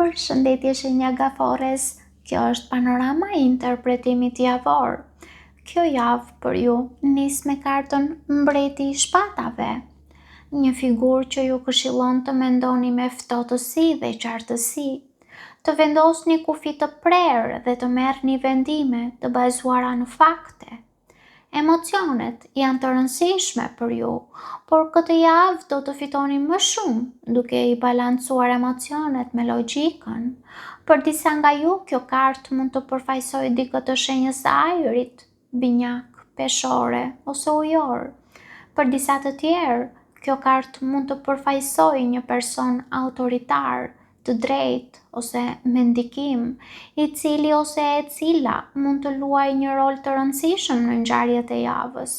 Përshëndetje shenja gafores, kjo është panorama e interpretimit javor. Kjo javë për ju nis me kartën Mbreti i Shpatave, një figurë që ju këshillon të mendoni me ftohtësi dhe qartësi, të vendosni kufi të prerë dhe të merrni vendime të bazuara në fakte. Emocionet janë të rëndësishme për ju, por këtë javë do të fitoni më shumë duke i balancuar emocionet me logjikën. Për disa nga ju, kjo kartë mund të përfaqësojë dikë të shenjës së ajrit, binjak, peshore ose ujor. Për disa të tjerë, kjo kartë mund të përfaqësojë një person autoritar, të drejtë ose me ndikim, i cili ose e cila mund të luajë një rol të rëndësishëm në ngjarjet e javës.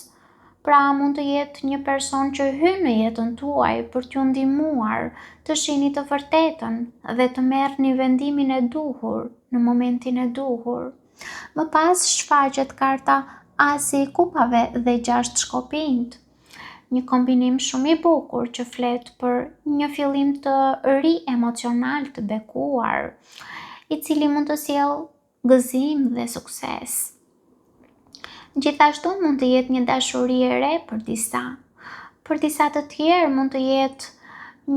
Pra mund të jetë një person që hyn në jetën tuaj për t'ju ndihmuar të shihni të vërtetën dhe të merrni vendimin e duhur në momentin e duhur. Më pas shfaqet karta Asi i Kupave dhe 6 shkopinjt. Një kombinim shumë i bukur që flet për një fillim të ri emocional të bekuar, i cili mund të sjellë gëzim dhe sukses. Gjithashtu mund të jetë një dashuri e re për disa. Për disa të tjerë mund të jetë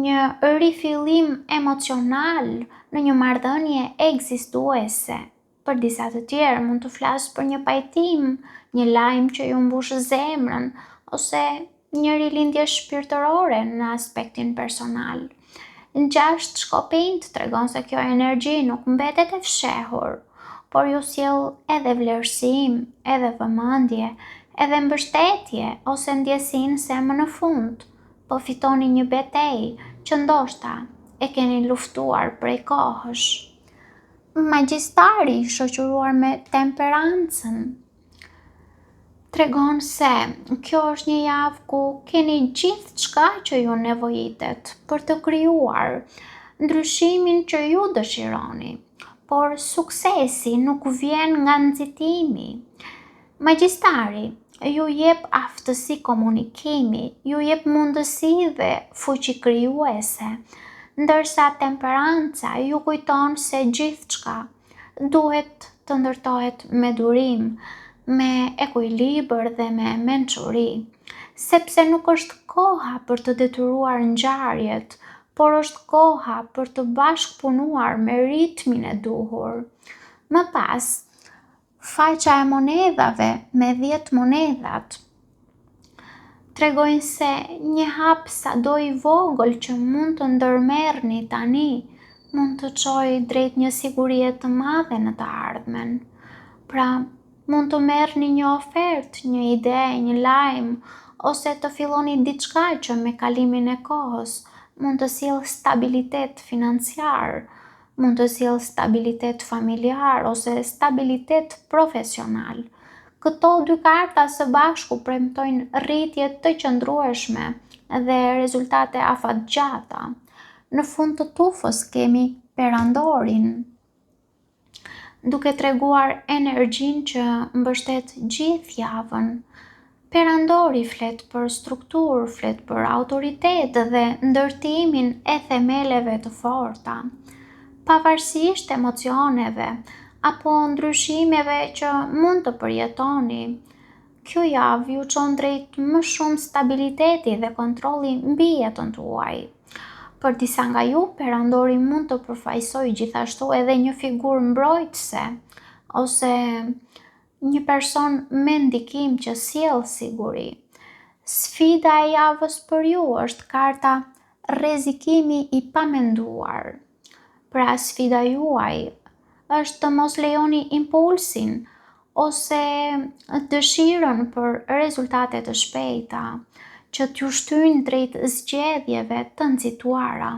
një rifillim emocional në një marrëdhënie ekzistuese. Për disa të tjerë mund të flas për një pajtim, një lajm që ju mbush zemrën ose një rilindje shpirtërore në aspektin personal. 6 shkopinjt tregon se kjo energji nuk mbetet e fshehur, por ju sjell edhe vlerësim, edhe vëmendje, edhe mbështetje ose ndjesinë se më në fund po fitoni një betejë që ndoshta e keni luftuar prej kohësh. Magjistari shoqëruar me temperancën tregon se kjo është një javë ku keni gjithçka që ju nevojitet për të krijuar ndryshimin që ju dëshironi, por suksesi nuk vjen nga nxitimi. Magjistari ju jep aftësi komunikimi, ju jep mundësi dhe fuqi krijuese, ndërsa temperanca ju kujton se gjithçka duhet të ndërtohet me durim, me ekuilibër dhe me mençuri, sepse nuk është koha për të detyruar ngjarjet, por është koha për të bashkëpunuar me ritmin e duhur. Më pas, faqa e monedhave me 10 monedhat tregojnë se një hap sado i vogël që mund të ndërmerrni tani mund të çojë drejt një sigurie të madhe në të ardhmen. Pra, mund të merrni një ofertë, një ide, një lajm, ose të filloni diçka që me kalimin e kohës mund të sjellë stabilitet financiar, mund të sjellë stabilitet familjar ose stabilitet profesional. Këto dy karta së bashku premtojnë rritje të qëndrueshme dhe rezultate afatgjata. Në fund të tufës kemi perandorin, duke treguar energjinë që mbështet gjithë javën. Perandori flet për strukturë, flet për autoritet dhe ndërtimin e themeleve të forta. Pavarësisht emocioneve apo ndryshimeve që mund të përjetoni, kjo javë ju çon drejt më shumë stabiliteti dhe kontrolli mbi jetën tuaj. Për disa nga ju, perandori mund të përfaqësojë gjithashtu edhe një figurë mbrojtëse ose një person me ndikim që sjell siguri. Sfida e javës për ju është karta Rrezikimi i pamenduar. Pra sfida juaj është të mos lejoni impulsin ose dëshirën për rezultate të shpejta që t'ju shtyjnë drejt zgjedhjeve të nxituara.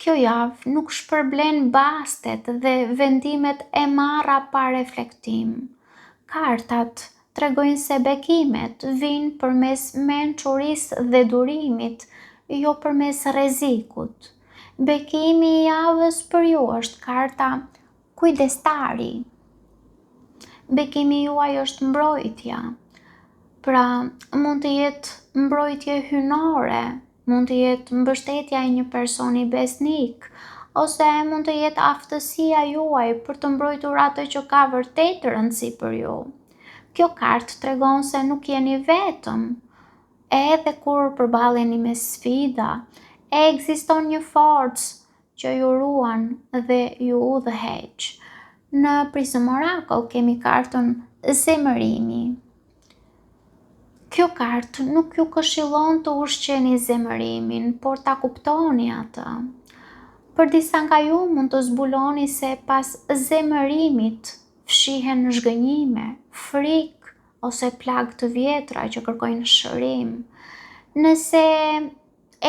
Kjo javë nuk shpërblen bastet dhe vendimet e marra pa reflektim. Kartat tregojnë se bekimet vijnë përmes mençurisë dhe durimit, jo përmes rrezikut. Bekimi i javës për ju është karta Kujdestari. Bekimi juaj është mbrojtja. Pra, mund të jetë mbrojtje hynore, mund të jetë mbështetja e një personi besnik, ose mund të jetë aftësia juaj për të mbrojtur atë që ka vërtet rëndësi për ju. Kjo kartë tregon se nuk jeni vetëm. Edhe kur përballeni me sfida, ekziston një forcë që ju ruan dhe ju udhëheq. Në Prism Oracle kemi kartën Zemërimi. Kjo kartë nuk ju këshillon të ushqeni zemërimin, por ta kuptoni atë. Për disa nga ju mund të zbuloni se pas zemërimit fshihen zhgënjime, frikë ose plagë të vjetra që kërkojnë shërim. Nëse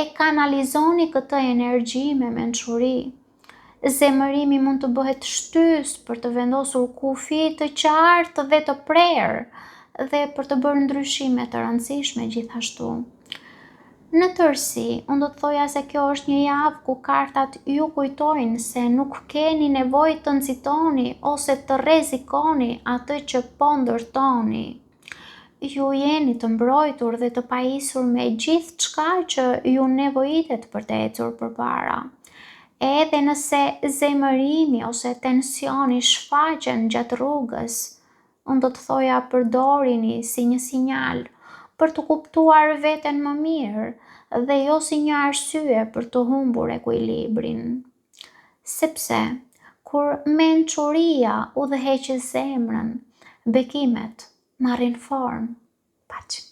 e kanalizoni këtë energji me mençuri, zemërimi mund të bëhet shtysë për të vendosur kufi të qartë dhe të prerë dhe për të bërë ndryshime të rëndësishme gjithashtu. Në tërësi, unë do të thoja se kjo është një javë ku kartat ju kujtojnë se nuk keni nevojë të nxitoni ose të rrezikoni atë që po ndërtoni. Ju jeni të mbrojtur dhe të pajisur me gjithçka që ju nevojitet për të ecur përpara. Edhe nëse zemërimi ose tensioni shfaqen gjatë rrugës, unë do të thoja përdorini si një sinjal për të kuptuar veten më mirë dhe jo si një arsye për të humbur ekuilibrin. Sepse, kur mençuria udhëheq zemrën, bekimet marrin formë. Paç.